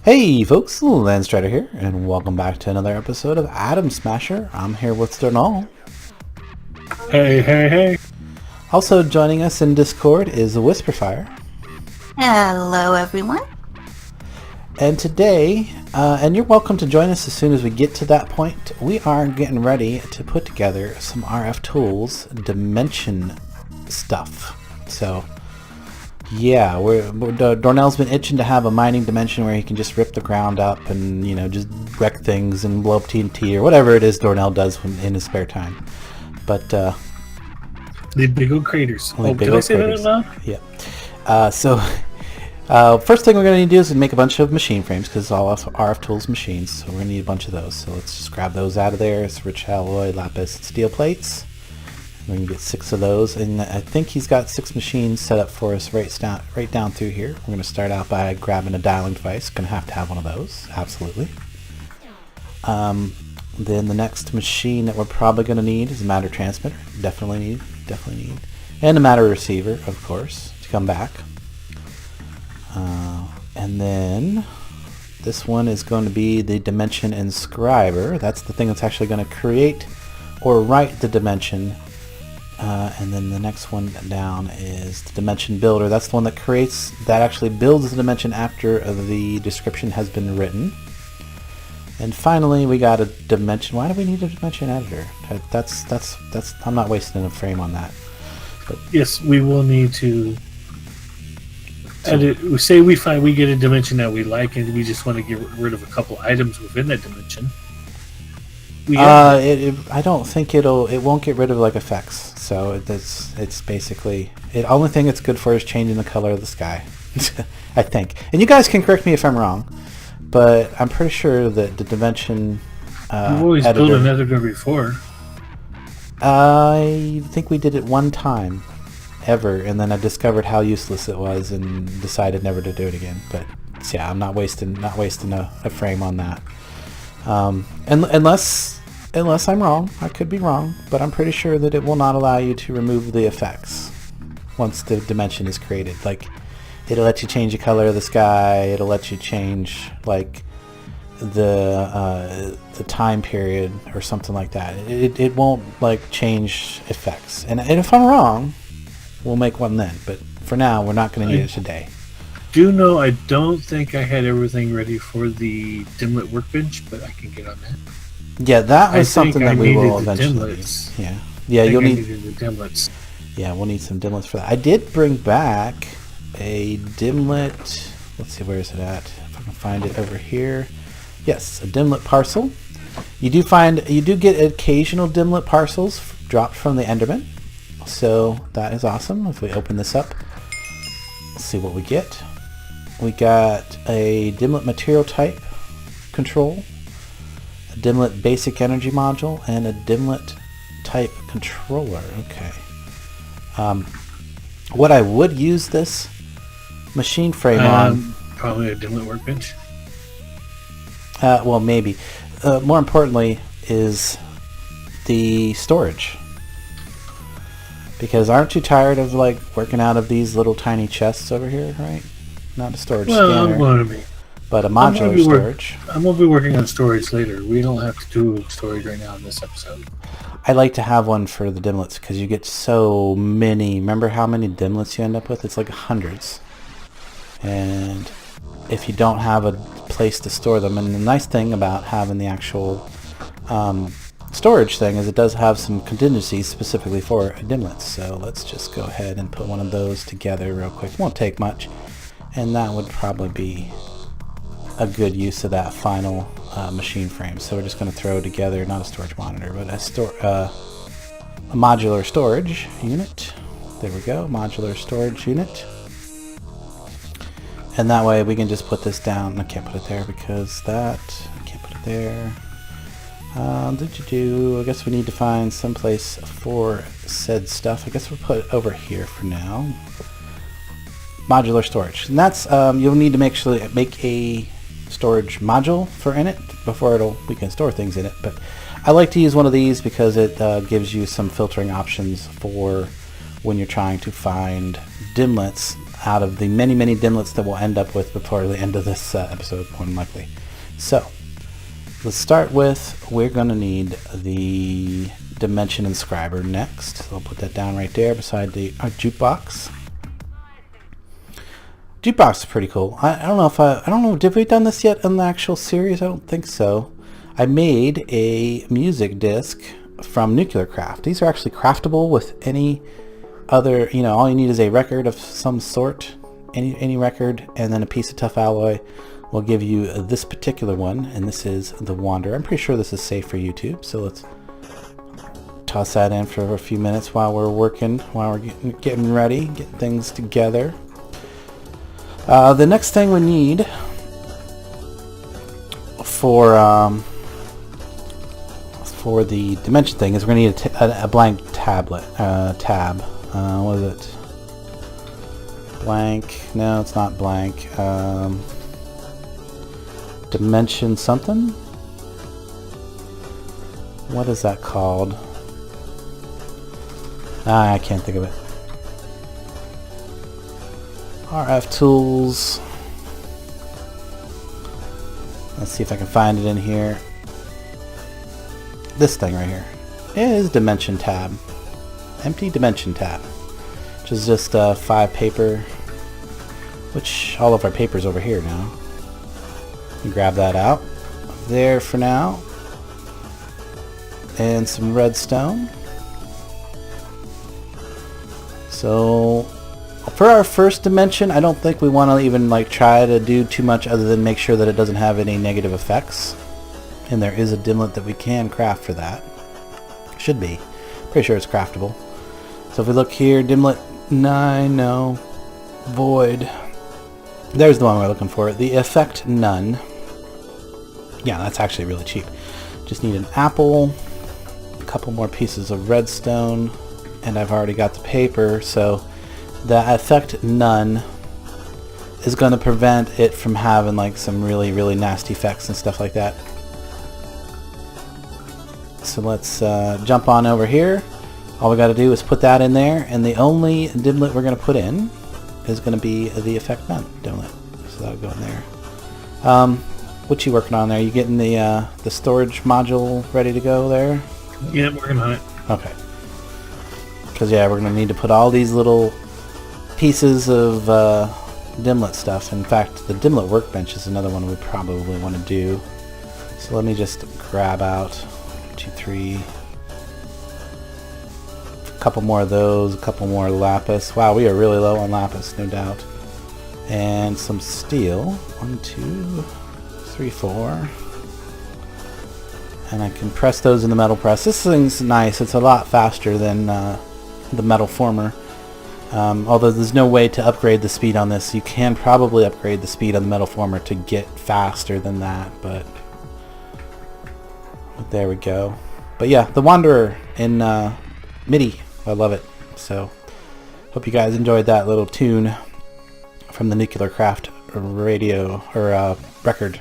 Hey folks, Landstryder here, and welcome back to another episode of Atom Smasher. I'm here with Donal. Hey. Also joining us in Discord is Whisperfire. Hello, everyone. And today, and you're welcome to join us as soon as we get to that point, we are getting ready to put together some RFtools dimension stuff. So, yeah, Dornell's been itching to have a mining dimension where he can just rip the ground up and, you know, just wreck things and blow up TNT or whatever it is Dornell does in his spare time. But, the big old craters. did I say that out loud? Yeah. First thing we're going to need to do is make a bunch of machine frames because it's all RFtools machines, so we're going to need a bunch of those. So let's just grab those out of there. It's rich alloy, lapis, and steel plates. We're going to get 6 of those, and I think he's got 6 machines set up for us right down through here. We're going to start out by grabbing a dialing device. Going to have one of those, absolutely. Then the next machine that we're probably going to need is a matter transmitter. Definitely need. And a matter receiver, of course, to come back. And then this one is going to be the dimension inscriber. That's the thing that's actually going to create or write the dimension. And then the next one down is the dimension builder. That's the one that actually builds the dimension after the description has been written. And finally, we got a dimension. Why do we need a dimension editor? That's. I'm not wasting a frame on that. But Yes, we will need to edit. Say we get a dimension that we like, and we just want to get rid of a couple items within that dimension. I don't think it won't get rid of like effects. So it's basically the only thing it's good for is changing the color of the sky. I think, and you guys can correct me if I'm wrong, but I'm pretty sure that the dimension You've always editor, built an editor before. I think we did it one time ever, and then I discovered how useless it was and decided never to do it again. But yeah, I'm not wasting a frame on that. Unless I'm wrong, I could be wrong, but I'm pretty sure that it will not allow you to remove the effects once the dimension is created. Like, it'll let you change the color of the sky. It'll let you change like the time period or something like that. It won't like change effects. And if I'm wrong, we'll make one then. But for now, we're not going to need it today. I don't think I had everything ready for the dimlet workbench, but I can get on that. Yeah, that was something that we will eventually need. Yeah, you'll need the dimlets. Yeah, we'll need some dimlets for that. I did bring back a dimlet. Let's see, where is it at? If I can find it over here. Yes, a dimlet parcel. You do get occasional dimlet parcels dropped from the Enderman. So that is awesome. If we open this up, let's see what we get. We got a dimlet material type control, a dimlet basic energy module, and a dimlet type controller. Okay. What I would use this machine frame on, probably a dimlet workbench. well, maybe. More importantly is the storage. Because aren't you tired of like working out of these little tiny chests over here, right? Not a storage scanner, but a modular storage. I'm going to be working on storage later. We don't have to do storage right now in this episode. I like to have one for the dimlets because you get so many. Remember how many dimlets you end up with? It's like hundreds. And if you don't have a place to store them, and the nice thing about having the actual storage thing is it does have some contingencies specifically for dimlets. So let's just go ahead and put one of those together real quick. Won't take much. And that would probably be a good use of that final machine frame. So we're just going to throw together, not a storage monitor, but a modular storage unit. There we go, modular storage unit. And that way we can just put this down. I can't put it there because I can't put it there. I guess we need to find some place for said stuff. I guess we'll put it over here for now. Modular storage, and that's you'll need to make a storage module for in it before we can store things in it. But I like to use one of these because it gives you some filtering options for when you're trying to find dimlets out of the many, many dimlets that we'll end up with before the end of this episode, more than likely. So, let's start with, we're going to need the dimension inscriber next. I'll put that down right there beside the jukebox. Jukebox is pretty cool. I don't know if I don't know, did we done this yet in the actual series? I don't think so. I made a music disc from Nuclear Craft. These are actually craftable with any other, all you need is a record of some sort, any record, and then a piece of tough alloy will give you this particular one, and this is the Wanderer. I'm pretty sure this is safe for YouTube, so let's toss that in for a few minutes while we're working, while we're getting ready, getting things together. The next thing we need for the dimension thing is we're going to need a blank tab. What is it? Blank. No, it's not blank. Dimension something? What is that called? I can't think of it. RFtools. Let's see if I can find it in here. This thing right here. It is Dimension tab. Empty Dimension tab. Which is just 5 paper. Which all of our paper's over here now. Grab that out. There for now. And some redstone. So for our first dimension, I don't think we want to even try to do too much other than make sure that it doesn't have any negative effects. And there is a dimlet that we can craft for that. Should be. Pretty sure it's craftable. So if we look here, dimlet 9, no. Void. There's the one we're looking for. The effect none. Yeah, that's actually really cheap. Just need an apple, a couple more pieces of redstone, and I've already got the paper, so the effect none is going to prevent it from having some really, really nasty effects and stuff like that. So let's jump on over here. All we got to do is put that in there, and the only dimlet we're going to put in is going to be the effect none dimlet. So that'll go in there. What you working on there? You getting the storage module ready to go there? Yeah, I'm working on it. Okay. Because yeah, we're going to need to put all these little pieces of dimlet stuff. In fact, the dimlet workbench is another one we probably want to do. So let me just grab out 2, 3. A couple more of those, a couple more lapis. Wow, we are really low on lapis, no doubt. And some steel. 1, 2, 3, 4. And I can press those in the metal press. This thing's nice. It's a lot faster than the metal former. Although there's no way to upgrade the speed on this. You can probably upgrade the speed on the metal former to get faster than that, but there we go. But yeah, the Wanderer in MIDI. I love it. So hope you guys enjoyed that little tune from the Nuclear Craft radio or record.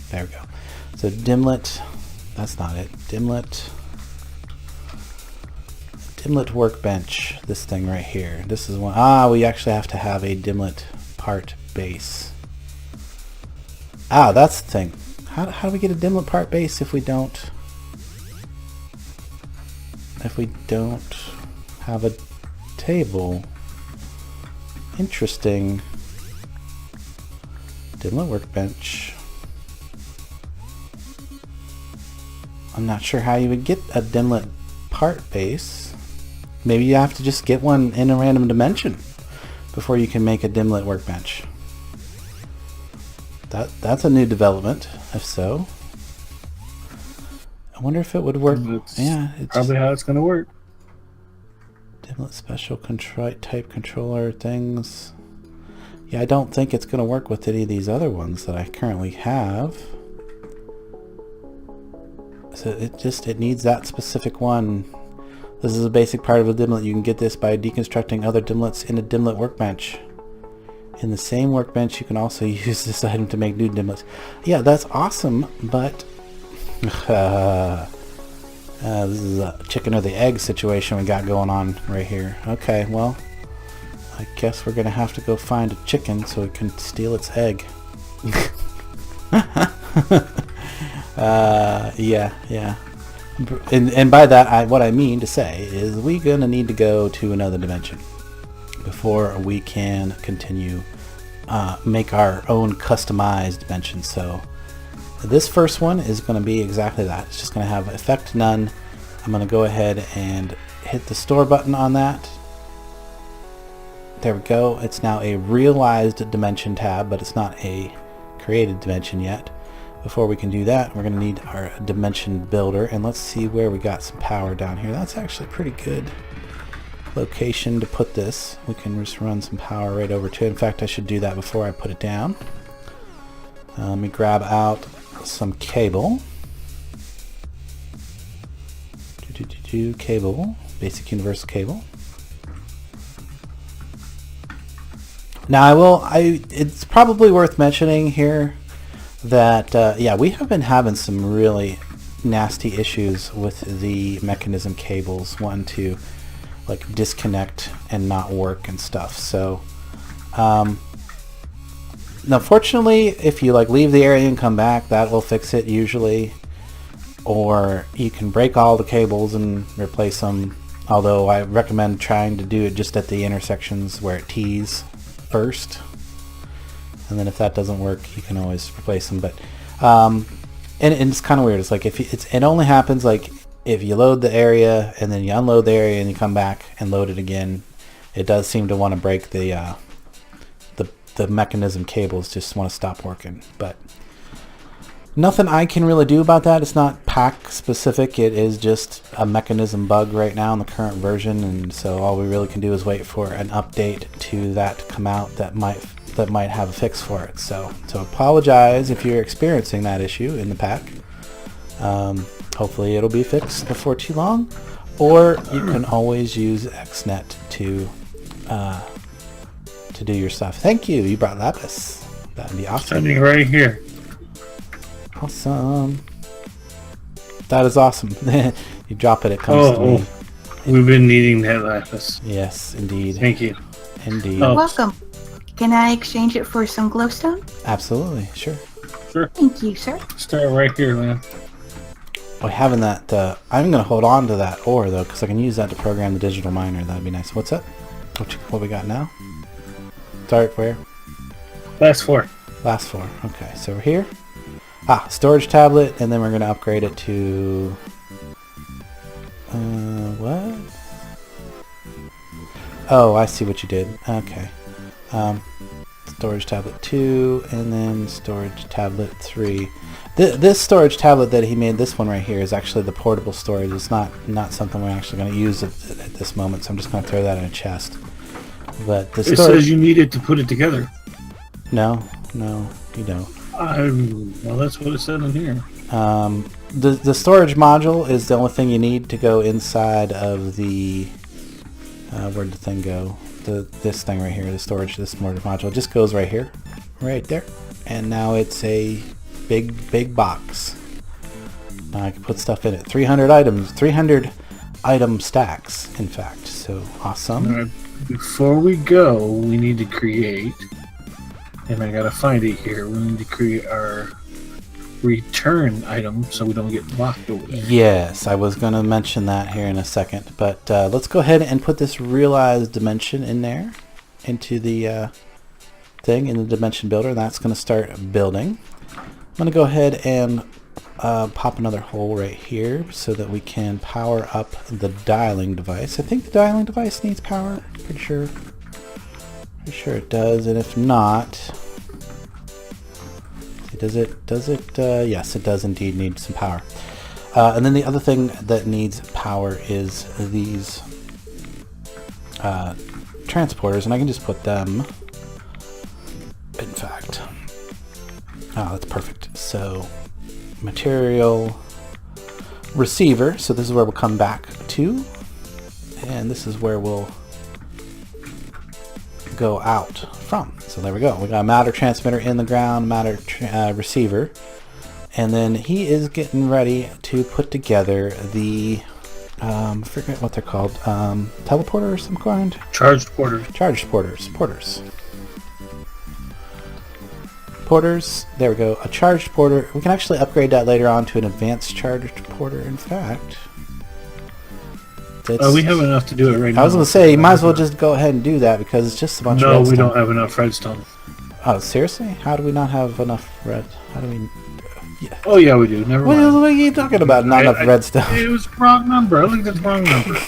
There we go. So dimlet, that's not it. Dimlet workbench. This thing right here. This is one. We actually have to have a dimlet part base. That's the thing. How do we get a dimlet part base if we don't have a table? Interesting. Dimlet workbench. I'm not sure how you would get a dimlet part base. Maybe you have to just get one in a random dimension before you can make a dimlet workbench. That's a new development, if so. I wonder if it would work. It's probably how it's going to work. Dimlet special type controller things. Yeah, I don't think it's going to work with any of these other ones that I currently have. So it needs that specific one. This is a basic part of a dimlet. You can get this by deconstructing other dimlets in a dimlet workbench. In the same workbench, you can also use this item to make new dimlets. Yeah, that's awesome, but this is a chicken or the egg situation we got going on right here. Okay, well, I guess we're gonna have to go find a chicken so we can steal its egg. Yeah. And by that, what I mean to say is we're gonna need to go to another dimension before we can continue make our own customized dimension. So this first one is going to be exactly that. It's just going to have effect none. I'm going to go ahead and hit the store button on that. There we go. It's now a realized dimension tab, but it's not a created dimension yet. Before we can do that, we're going to need our dimension builder, and let's see where we got some power down here. That's actually a pretty good location to put this. We can just run some power right over to it. In fact, I should do that before I put it down. Let me grab out some cable. Cable, basic universal cable. Now it's probably worth mentioning here that yeah, we have been having some really nasty issues with the mechanism cables wanting to like disconnect and not work and stuff. So now fortunately, if you like leave the area and come back, that will fix it usually. Or you can break all the cables and replace them, although I recommend trying to do it just at the intersections where it tees first, and then if that doesn't work, you can always replace them. But and it's kind of weird. It's like it only happens like if you load the area and then you unload the area and you come back and load it again. It does seem to want to break the mechanism cables, just want to stop working. But nothing I can really do about that. It's not pack specific. It is just a mechanism bug right now in the current version, and so all we really can do is wait for an update to that to come out that might have a fix for it. So apologize if you're experiencing that issue in the pack. Hopefully it'll be fixed before too long, or you can always use XNet to do your stuff. Thank you. You brought lapis. That'd be awesome. Standing right here. Awesome. That is awesome. You drop it, it comes to me. We've been needing that lapis. Yes, indeed. Thank you. Indeed. You're welcome. Can I exchange it for some glowstone? Absolutely, sure. Sure. Thank you, sir. Start right here, man. Oh, having that, I'm going to hold on to that ore, though, because I can use that to program the digital miner. That'd be nice. What's up? What we got now? Start where? Last four. Last four. Okay, so we're here. Storage tablet, and then we're going to upgrade it to... what? Oh, I see what you did. Okay. Storage tablet 2, and then storage tablet 3. This storage tablet that he made, this one right here, is actually the portable storage. It's not something we're actually going to use at this moment, so I'm just going to throw that in a chest. But the storage... It says you need it to put it together. No, you don't. Well, that's what it said in here. The storage module is the only thing you need to go inside of the... where'd the thing go? This thing right here, this storage module, just goes right here, right there, and now it's a big box. Now I can put stuff in it. 300 items, 300 item stacks, in fact. So awesome. Before we go, we need to create, and I gotta find it here. We need to create our return item so we don't get blocked over there. Yes, I was going to mention that here in a second, but let's go ahead and put this realized dimension in there into the thing in the dimension builder, and that's going to start building. I'm going to go ahead and pop another hole right here so that we can power up the dialing device. I think the dialing device needs power. Pretty sure it does, and if not, does it? Yes, it does indeed need some power. And then the other thing that needs power is these transporters, and I can just put them, in fact. Oh, that's perfect. So, material receiver. So this is where we'll come back to, and this is where we'll go out from. So there we go. We got a matter transmitter in the ground, matter receiver, and then he is getting ready to put together the I forget what they're called. Teleporter or some kind? Charged porters. Charged porters. Porters. There we go. A charged porter. We can actually upgrade that later on to an advanced charged porter. In fact, we have enough to do it right now. I was going to say, you might as well just go ahead and do that because it's just a bunch of redstone. No, we don't have enough redstone. Oh, seriously? How do we not have enough red? How do we... Yeah. Oh, yeah, we do. Never mind. What are you talking about? Not enough redstone. It was the wrong number. I looked at the wrong number.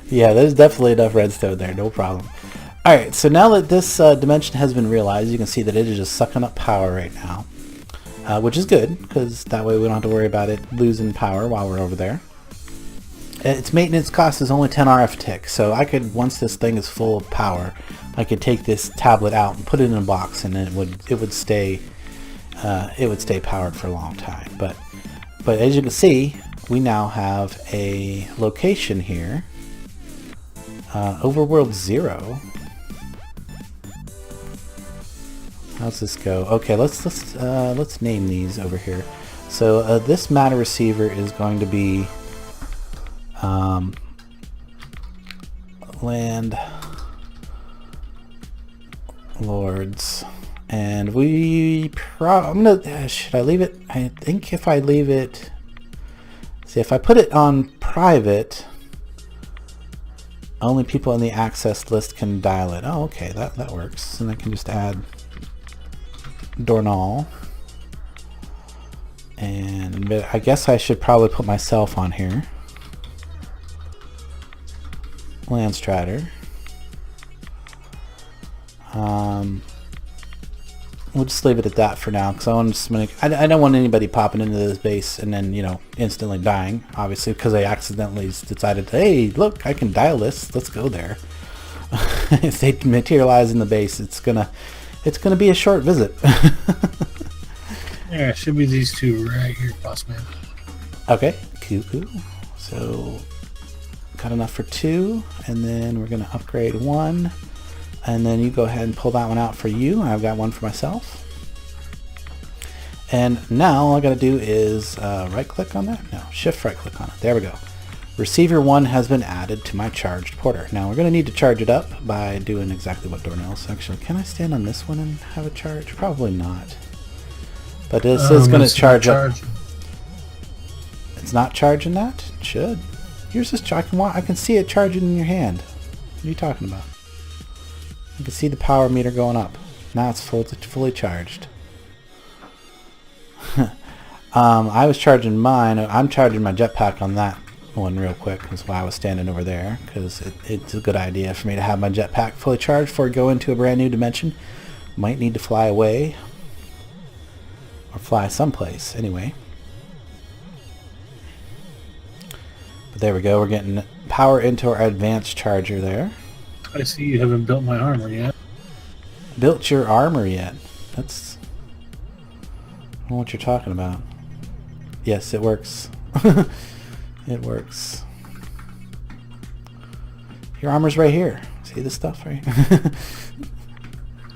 Yeah, there's definitely enough redstone there. No problem. Alright, so now that this dimension has been realized, you can see that it is just sucking up power right now. Which is good, because that way we don't have to worry about it losing power while we're over there. Its maintenance cost is only 10 RF tick, so I could, once this thing is full of power, I could take this tablet out and put it in a box, and then it would stay powered for a long time. But as you can see, we now have a location here, Overworld 0. How's this go? Okay, let's name these over here. So this matter receiver is going to be Land Lords, and I'm gonna should I leave it? I think if I leave it, see, if I put it on private, only people in the access list can dial it. Oh, okay, that works. And I can just add Dornall, and I guess I should probably put myself on here. Landstryder. We'll just leave it at that for now, because I don't want anybody popping into this base and then, you know, instantly dying, obviously, because they accidentally decided, hey, look, I can dial this, let's go there. If they materialize in the base, it's gonna be a short visit. Yeah, it should be these two right here, boss man. Okay, cool. So got enough for 2, and then we're gonna upgrade 1. And then you go ahead and pull that one out for you. I've got one for myself. And now all I gotta do is right click on that. No, shift right click on it. There we go. Receiver 1 has been added to my charged porter. Now we're gonna need to charge it up by doing exactly what Dornell's. Actually, can I stand on this one and have it charge? Probably not. But this is gonna charge up. It's not charging that? It should. Yours is I can see it charging in your hand. What are you talking about? You can see the power meter going up. Now it's fully charged. I was charging mine. I'm charging my jetpack on that one real quick. That's why I was standing over there, because it's a good idea for me to have my jetpack fully charged before I go into a brand new dimension. Might need to fly away or fly someplace anyway. But there we go. We're getting power into our advanced charger there. I see you haven't built my armor yet. Built your armor yet? That's... I don't know what you're talking about. Yes, it works. It works. Your armor's right here. See this stuff right here?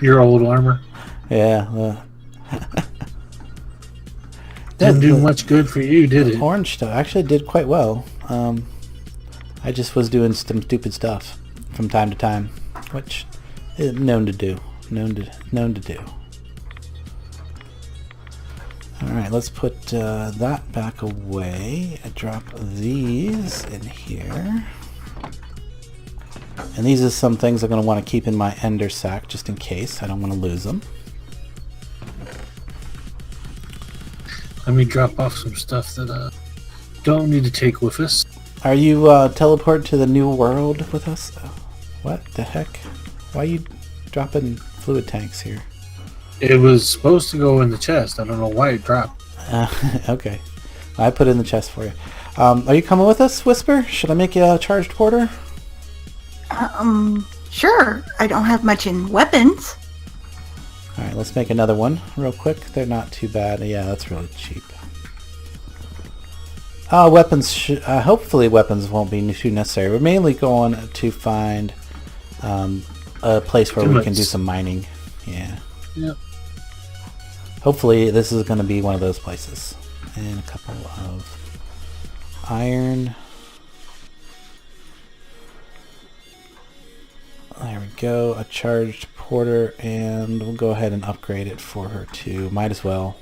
Your old armor? Yeah. Didn't do much good for you, did it? Orange stuff actually did quite well. I just was doing some stupid stuff from time to time, which is known to do. Known to do. Alright, let's put that back away. I drop these in here. And these are some things I'm going to want to keep in my ender sack just in case. I don't want to lose them. Let me drop off some stuff that don't need to take with us. Are you teleported to the new world with us? What the heck? Why are you dropping fluid tanks here? It was supposed to go in the chest. I don't know why it dropped. Okay. I put it in the chest for you. Are you coming with us, Whisper? Should I make you a charged porter? Sure. I don't have much in weapons. Alright, let's make another one real quick. They're not too bad. Yeah, that's really cheap. Weapons, hopefully weapons won't be too necessary. We're mainly going to find a place where we can do some mining. Yeah. Yep. Hopefully this is going to be one of those places. And a couple of iron. There we go. A charged porter, and we'll go ahead and upgrade it for her too. Might as well.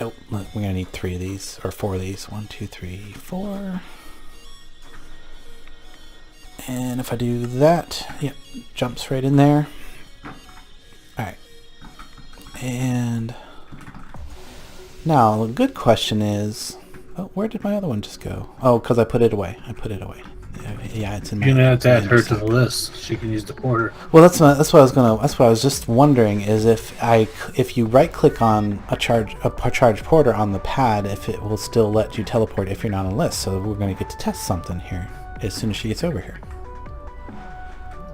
Oh, look, we're gonna need 3 of these, or 4 of these. 1, 2, 3, 4. And if I do that, yep, jumps right in there. Alright. And now, the good question is, oh, where did my other one just go? Oh, because I put it away. Yeah, it's in my. You're gonna have to add her to the list. She can use the porter. Well, that's what I was just wondering is if you right click on a charge porter on the pad, if it will still let you teleport if you're not on a list. So we're gonna get to test something here as soon as she gets over here.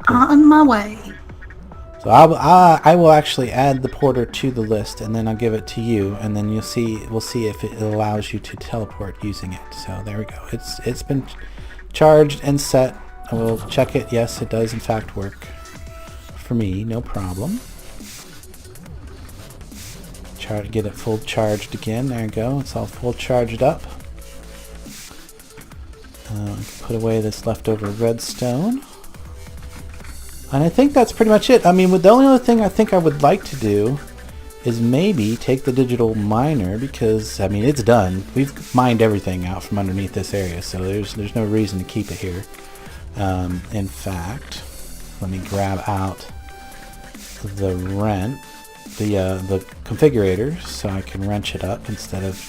On my way. So I will actually add the porter to the list, and then I'll give it to you, and then we'll see if it allows you to teleport using it. So there we go. It's been charged and set. I will check it. Yes, it does in fact work for me. No problem. Try to get it full charged again. There you go. It's all full charged up. Put away this leftover redstone. And I think that's pretty much it. I mean, the only other thing I think I would like to do is maybe take the digital miner, because I mean it's done. We've mined everything out from underneath this area, so there's no reason to keep it here. In fact, let me grab out the configurator so I can wrench it up instead of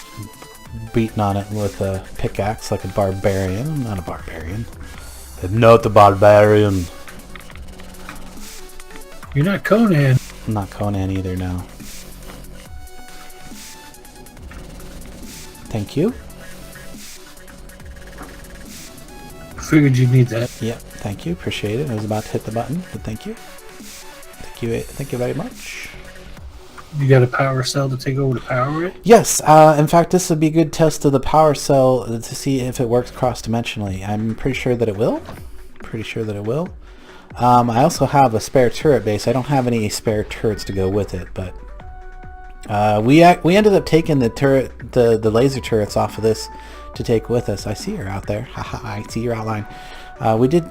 beating on it with a pickaxe like a barbarian. I'm not a barbarian. I'm not the barbarian. You're not Conan. I'm not Conan either, no. Thank you. Figured you'd need that. Yep, thank you. Appreciate it. I was about to hit the button, but thank you. Thank you very much. You got a power cell to take over to power it? Yes, in fact, this would be a good test of the power cell to see if it works cross-dimensionally. I'm pretty sure that it will. I also have a spare turret base. I don't have any spare turrets to go with it, but we ended up taking the laser turrets off of this to take with us. I see her out there. Haha, I see your outline. We did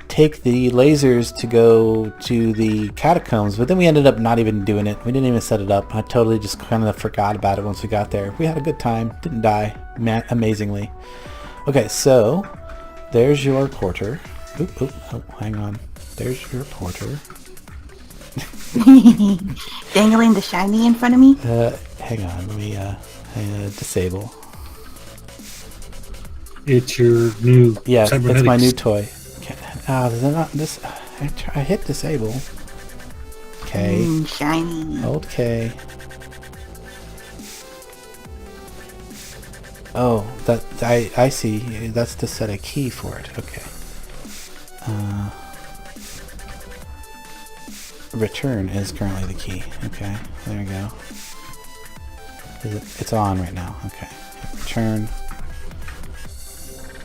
take the lasers to go to the catacombs, but then we ended up not even doing it. We didn't even set it up. I totally just kind of forgot about it once we got there. We had a good time. Didn't die, amazingly. Okay, so there's your porter. Oh, hang on. There's your porter. Dangling the shiny in front of me? Hang on. Let me disable. It's your new Yes, it's my new cybernetics. toy. I hit disable. Okay. Shiny. Okay. Oh, that I see. That's to set a key for it. Okay. Return is currently the key. Okay, there we go. It's on right now. Okay. Return.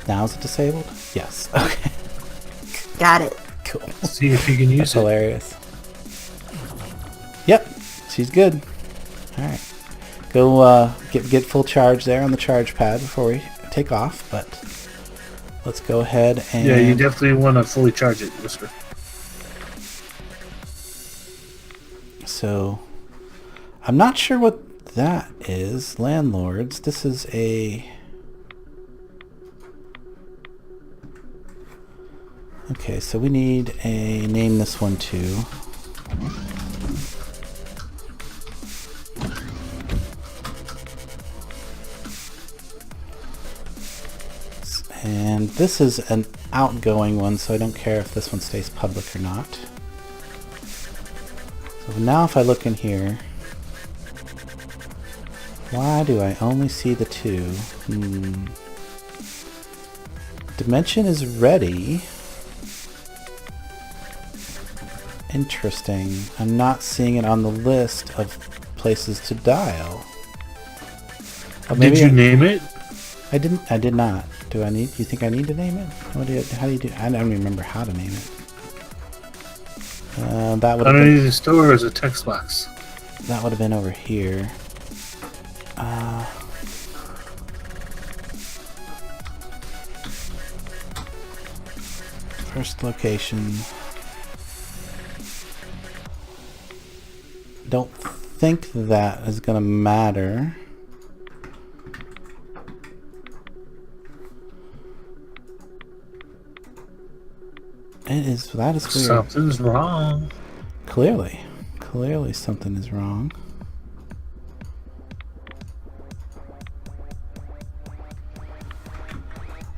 Now is it disabled? Yes. Okay. Got it. Cool. See if you can use That's it. hilarious. Yep, she's good. All right. Go get full charge there on the charge pad before we take off, but let's go ahead and... Yeah, you definitely want to fully charge it, Whisper. So, I'm not sure what that is. Landlords. This is a... Okay, so we need a... Name this one too. And this is an outgoing one, so I don't care if this one stays public or not. So now if I look in here, why do I only see the two? Dimension is ready. Interesting. I'm not seeing it on the list of places to dial. Oh, Did you name it? I didn't. I did not. Do I need? Do you think I need to name it? How do you do? I don't remember how to name it. That would have Underneath been, the store is a text box. that would have been over here. First location. Don't think that is gonna matter. It is, that is weird. Something's wrong. Clearly something is wrong.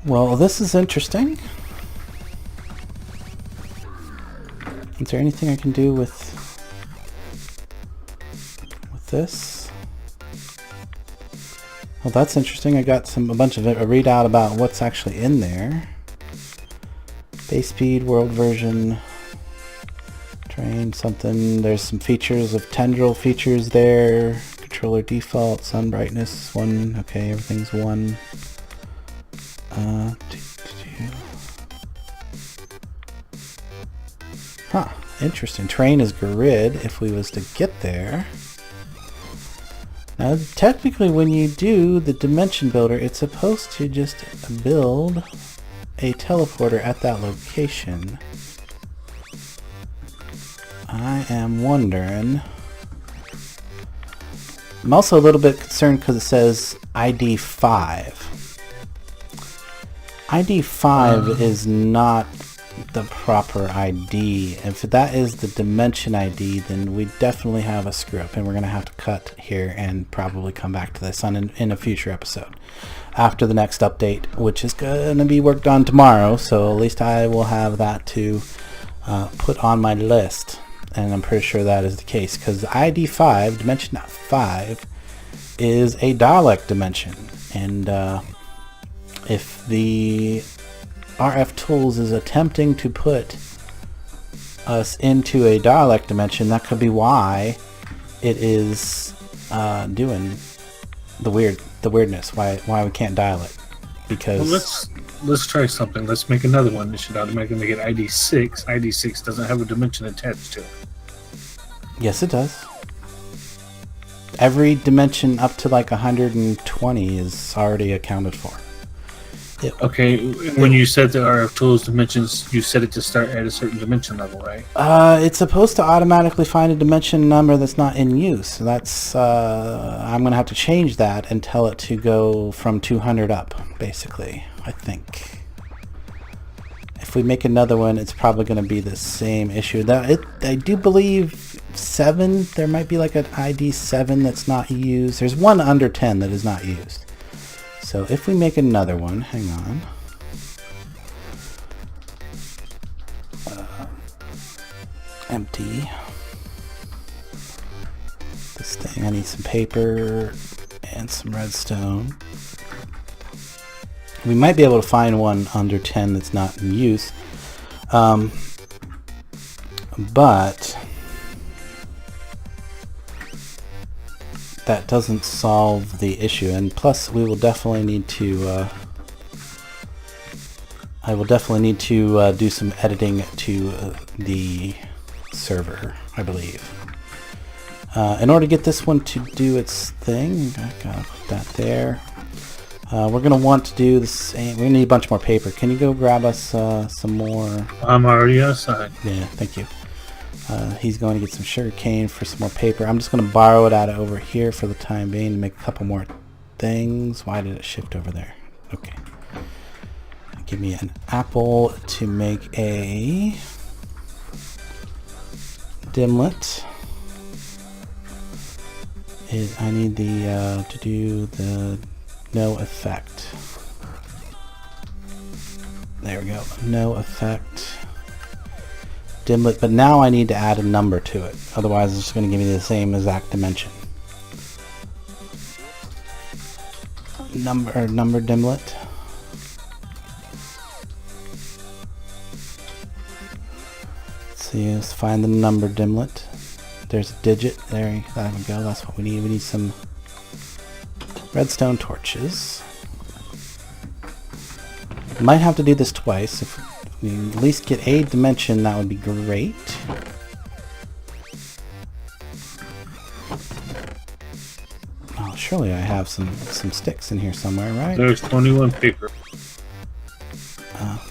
Well, this is interesting. Is there anything I can do with this? Well, that's interesting. I got a bunch of a readout about what's actually in there. Base speed, world version, train, something. There's some features of tendril features there. Controller default, sun brightness, 1. Okay, everything's 1. Huh, interesting. Train is grid if we was to get there. Now, technically when you do the dimension builder, it's supposed to just build a teleporter at that location. I am wondering. I'm also a little bit concerned because it says ID 5. ID 5 is not the proper ID. If that is the dimension ID, then we definitely have a screw up, and we're going to have to cut here and probably come back to this in a future episode after the next update, which is going to be worked on tomorrow. So at least I will have that to put on my list, and I'm pretty sure that is the case because ID 5, dimension 5, is a Dalek dimension, and if the RFtools is attempting to put us into a Dalek dimension, that could be why it is doing the weirdness. Why we can't dial it? Because Well, let's try something. Let's make another one. It should automatically make it ID 6. ID 6 doesn't have a dimension attached to it. yes, it does. Every dimension up to like 120 is already accounted for. Okay, when you set the RFtools dimensions, you set it to start at a certain dimension level, right? It's supposed to automatically find a dimension number that's not in use. That's I'm gonna have to change that and tell it to go from 200 up, basically. I think if we make another one, it's probably gonna be the same issue. I do believe 7. There might be like an ID 7 that's not used. There's one under 10 that is not used. So if we make another one, hang on. Empty. This thing, I need some paper and some redstone. We might be able to find one under 10 that's not in use. But that doesn't solve the issue, and plus we will definitely need to I will definitely need to do some editing to the server, I believe. In order to get this one to do its thing, I gotta put that there. We're gonna want to do the same. We need a bunch more paper. Can you go grab us some more? I'm already outside. Yeah, thank you. He's going to get some sugar cane for some more paper. I'm just going to borrow it out of over here for the time being to make a couple more things. Why did it shift over there? Okay. Give me an apple to make a dimlet. I need the to do the no effect. There we go. No effect. Dimlet, but now I need to add a number to it. Otherwise, it's just going to give me the same exact dimension. Number dimlet. Let's see, let's find the number dimlet. There's a digit. There we go. That's what we need. We need some redstone torches. Might have to do this twice. If we at least get a dimension, that would be great. surely I have some sticks in here somewhere, right? There's 21 paper.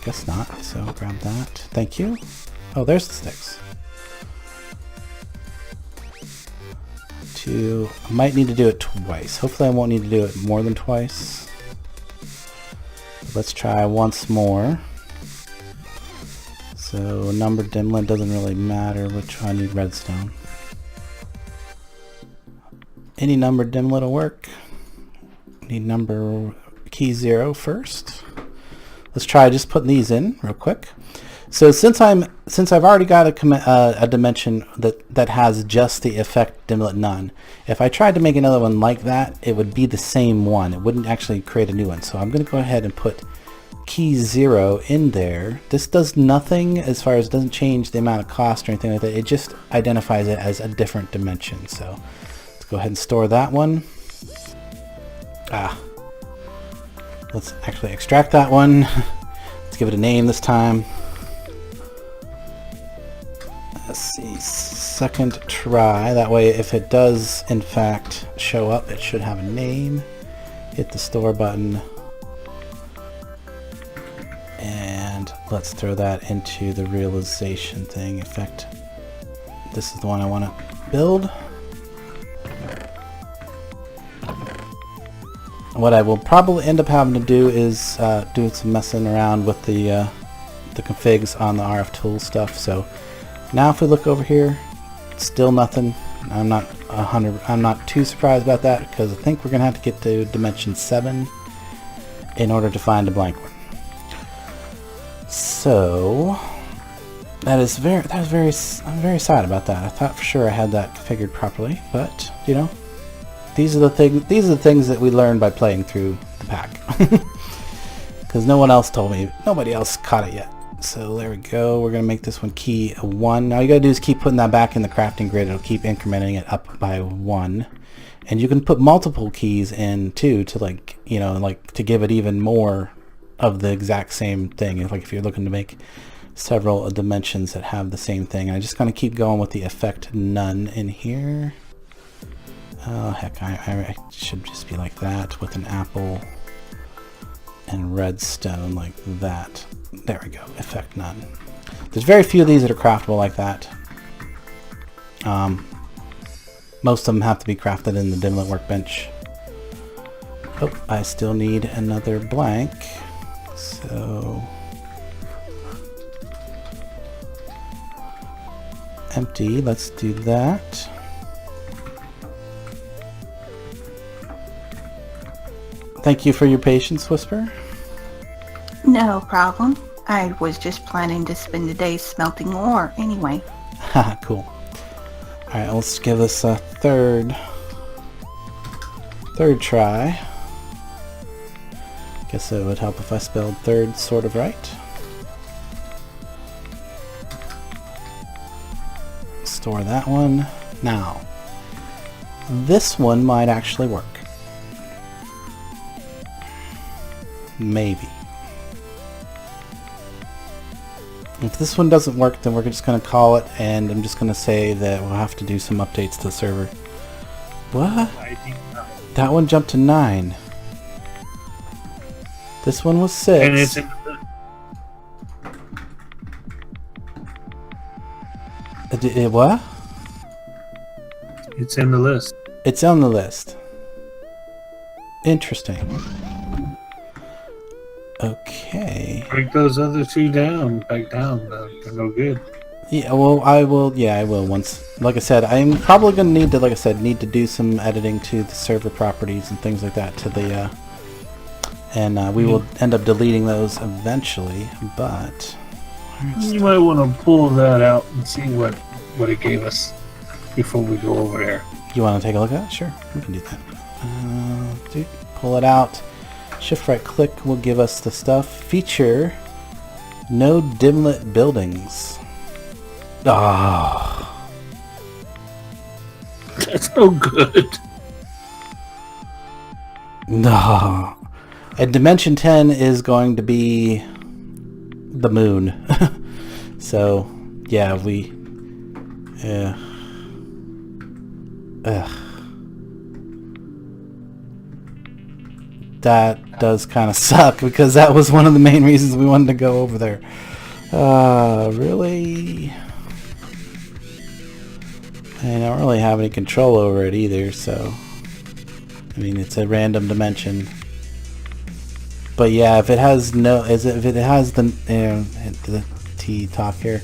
Guess not. So grab that. Thank you. Oh, there's the sticks. I might need to do it twice. Hopefully I won't need to do it more than twice. Let's try once more. So numbered dimlet doesn't really matter which I need redstone. Any numbered dimlet will work. Need number key 0 first. Let's try just putting these in real quick. So since I've already got a dimension that has just the effect dimlet none, if I tried to make another one like that, it would be the same one. It wouldn't actually create a new one. So I'm going to go ahead and put key 0 in there. This does nothing as far as, it doesn't change the amount of cost or anything like that. It just identifies it as a different dimension. So let's go ahead and store that one. Let's actually extract that one. Let's give it a name this time. Let's see, second try. That way if it does in fact show up, it should have a name. Hit the store button. And let's throw that into the realization thing. Effect. This is the one I want to build. What I will probably end up having to do is do some messing around with the configs on the RFtools stuff. So now if we look over here, still nothing. I'm not too surprised about that, because I think we're gonna have to get to dimension 7 in order to find a blank one. So I'm very sad about that. I thought for sure I had that configured properly, but you know, these are the things that we learn by playing through the pack. Because no one else told me, nobody else caught it yet. So there we go. We're gonna make this one key 1. Now you gotta do is keep putting that back in the crafting grid. It'll keep incrementing it up by 1, and you can put multiple keys in too to, like, you know, like to give it even more of the exact same thing. Like if you're looking to make several dimensions that have the same thing. I'm just gonna keep going with the effect none in here. Oh heck, I should just be like that with an apple and redstone like that. There we go, effect none. There's very few of these that are craftable like that. Most of them have to be crafted in the dimlet workbench. Oh, I still need another blank. So empty, let's do that. Thank you for your patience, Whisper. No problem. I was just planning to spend the day smelting ore anyway. Haha, cool. Alright, let's give this a third try. Guess it would help if I spelled third sort of right. Store that one. Now, this one might actually work. Maybe. If this one doesn't work, then we're just going to call it, and I'm just going to say that we'll have to do some updates to the server. What? That one jumped to 9. This one was 6. And it's in what? It's in the list. It's on the list. Interesting. Okay. Break those other 2 down, back down. They're no good. Yeah, well, I will once. Like I said, I'm probably going to need to, like I said, need to do some editing to the server properties and things like that to the, and we will end up deleting those eventually, but you might want to pull that out and see what it gave us before we go over there. You want to take a look at it? Sure, we can do that. Pull it out. Shift right click will give us the stuff. Feature no dimlet buildings. Ah, that's no good. No. And dimension 10 is going to be the moon. So yeah, that does kind of suck because that was one of the main reasons we wanted to go over there. Really? I don't really have any control over it either, so I mean it's a random dimension. But yeah, if it has the T talk here,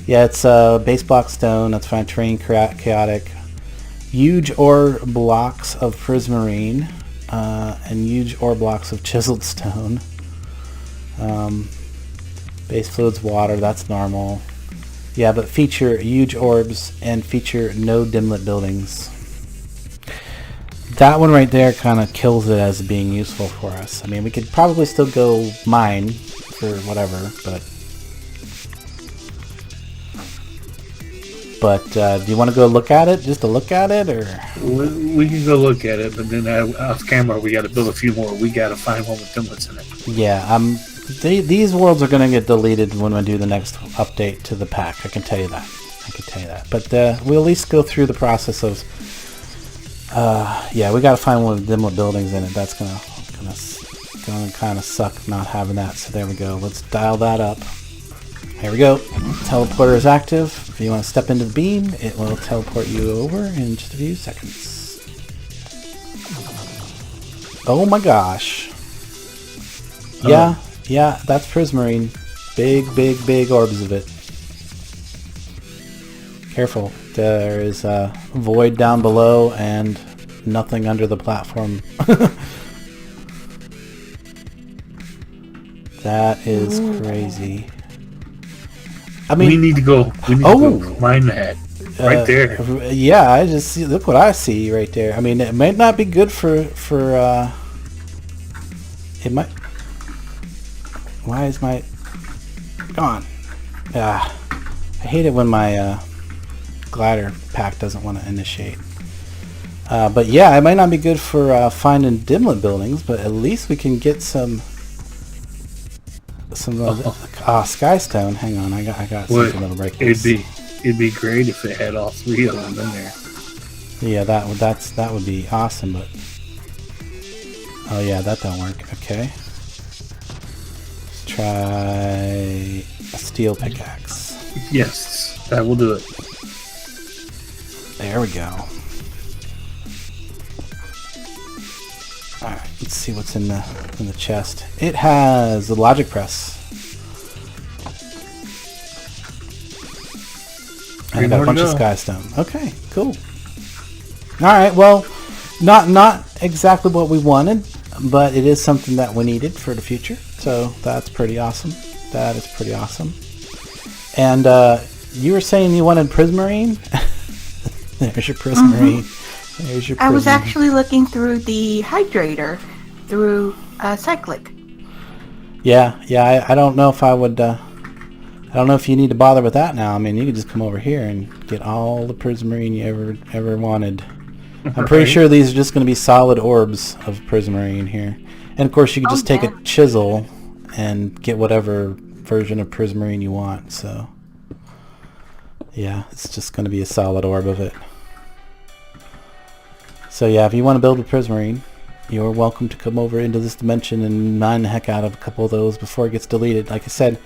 yeah, it's base block stone. That's fine. Terrain chaotic. Huge ore blocks of prismarine and huge ore blocks of chiseled stone. Base fluids water. That's normal. Yeah, but feature huge orbs and feature no dimlet buildings. That one right there kind of kills it as being useful for us. I mean, we could probably still go mine for whatever, but do you want to go look at it, just to look at it, or? We can go look at it, but then off camera we got to build a few more. We got to find one with dimlets in it. Yeah, these worlds are going to get deleted when we do the next update to the pack. I can tell you that. But we'll at least go through the process of. Yeah, we got to find one with dimlet buildings in it. That's gonna kind of suck not having that. So there we go. Let's dial that up. Here we go. Teleporter is active. If you want to step into the beam, it will teleport you over in just a few seconds. Oh my gosh. Yeah, that's prismarine. Big orbs of it. Careful. There is a void down below and nothing under the platform. That is crazy. I mean, we need to go mine that right there. Yeah, I just see. Look what I see right there. I mean, it might not be good for. It might. Why is my gone? I hate it when my glider pack doesn't want to initiate. But yeah, it might not be good for finding dimlet buildings, but at least we can get some skystone. Hang on, I got something that'll break this. It'd be great if it had all three of them in there. Yeah, that would be awesome, but oh yeah, that don't work. Okay, let's try a steel pickaxe. Yes, that will do it. There we go. Alright, let's see what's in the chest. It has a logic press. And I got a bunch of skystone. Okay, cool. Alright, well, not exactly what we wanted, but it is something that we needed for the future. So that's pretty awesome. That is pretty awesome. And you were saying you wanted prismarine? There's your prismarine. There's your prismarine. I was actually looking through the hydrator through cyclic. Yeah. I don't know if I would. I don't know if you need to bother with that now. I mean, you could just come over here and get all the prismarine you ever wanted. I'm pretty sure these are just going to be solid orbs of prismarine here. And of course, you could just take a chisel and get whatever version of prismarine you want. So yeah, it's just going to be a solid orb of it. So yeah, if you want to build with prismarine, you're welcome to come over into this dimension and mine the heck out of a couple of those before it gets deleted. Like I said,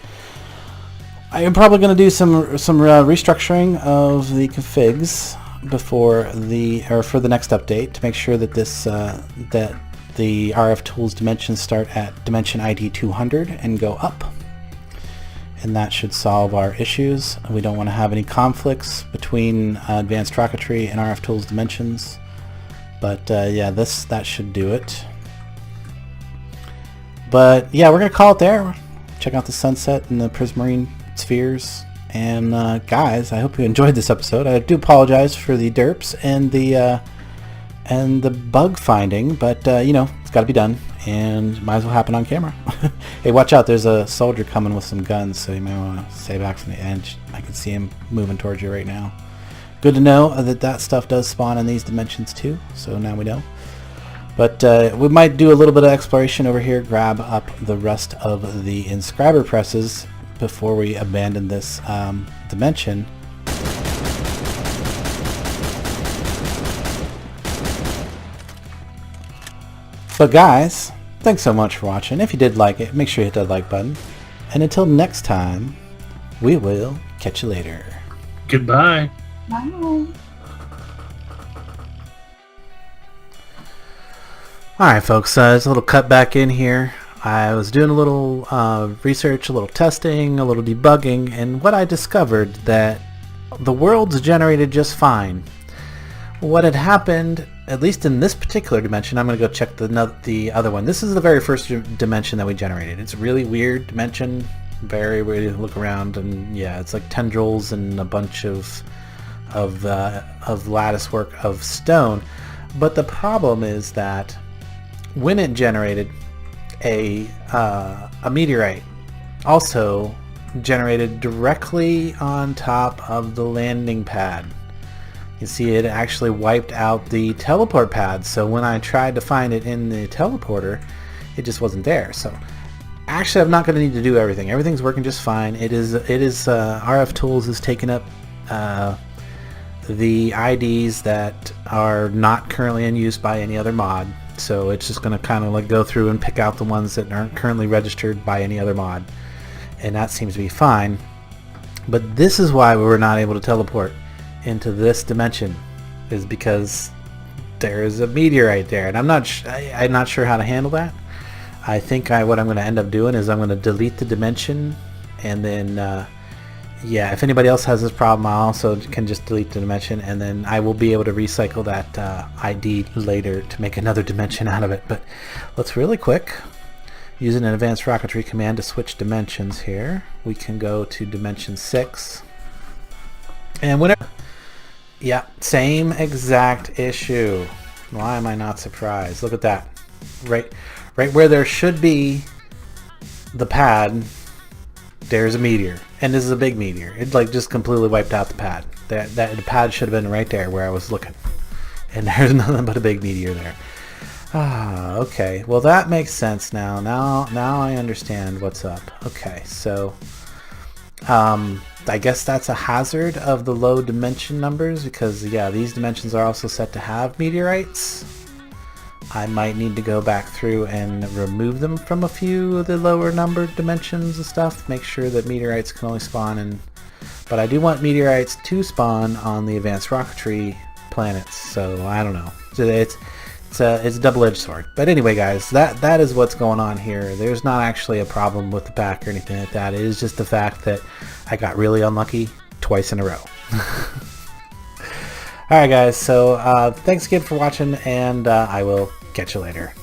I am probably going to do some restructuring of the configs for the next update to make sure that that the RFtools dimensions start at dimension ID 200 and go up. And that should solve our issues. We don't want to have any conflicts between advanced rocketry and RFtools dimensions. But yeah, that should do it. But yeah, we're gonna call it there. Check out the sunset and the prismarine spheres. And guys, I hope you enjoyed this episode. I do apologize for the derps and the bug finding, but you know, it's got to be done, and might as well happen on camera. Hey, watch out! There's a soldier coming with some guns, so you may want to stay back from the edge. I can see him moving towards you right now. Good to know that stuff does spawn in these dimensions too, so now we know. But we might do a little bit of exploration over here, grab up the rest of the inscriber presses before we abandon this dimension. But guys, Thanks so much for watching. If you did like it, make sure you hit that like button. And until next time, we will catch you later. Goodbye. Bye. Alright folks, there's a little cut back in here. I was doing a little research, a little testing, a little debugging, and what I discovered that the world's generated just fine. What had happened, at least in this particular dimension, I'm going to go check the other one. This is the very first dimension that we generated. It's a really weird dimension, very weird to look around, and yeah, it's like tendrils and a bunch of lattice work of stone. But the problem is that when it generated a meteorite, also generated directly on top of the landing pad. You see it actually wiped out the teleport pad, so when I tried to find it in the teleporter, it just wasn't there. So actually I'm not going to need to do everything. Everything's working just fine. RFtools is taking up the IDs that are not currently in use by any other mod. So it's just going to kind of like go through and pick out the ones that aren't currently registered by any other mod. And that seems to be fine. But this is why we were not able to teleport into this dimension, is because there is a meteorite there. And I'm not sure how to handle that. I think what I'm going to end up doing is I'm going to delete the dimension, and then yeah, if anybody else has this problem, I also can just delete the dimension, and then I will be able to recycle that ID later to make another dimension out of it. But let's really quick, using an advanced rocketry command to switch dimensions here, we can go to dimension 6. And whenever, yeah, same exact issue. Why am I not surprised? Look at that. Right where there should be the pad, there's a meteor, and this is a big meteor. It like just completely wiped out the pad. The pad should have been right there where I was looking, and there's nothing but a big meteor there. Okay, well that makes sense now. Now I understand what's up. Okay, so I guess that's a hazard of the low dimension numbers, because yeah, these dimensions are also set to have meteorites. I might need to go back through and remove them from a few of the lower numbered dimensions and stuff, make sure that meteorites can only spawn in, but I do want meteorites to spawn on the advanced rocketry planets, so I don't know. It's a double-edged sword. But anyway guys, that is what's going on here. There's not actually a problem with the pack or anything like that. It is just the fact that I got really unlucky twice in a row. Alright guys, so thanks again for watching, and I will catch you later.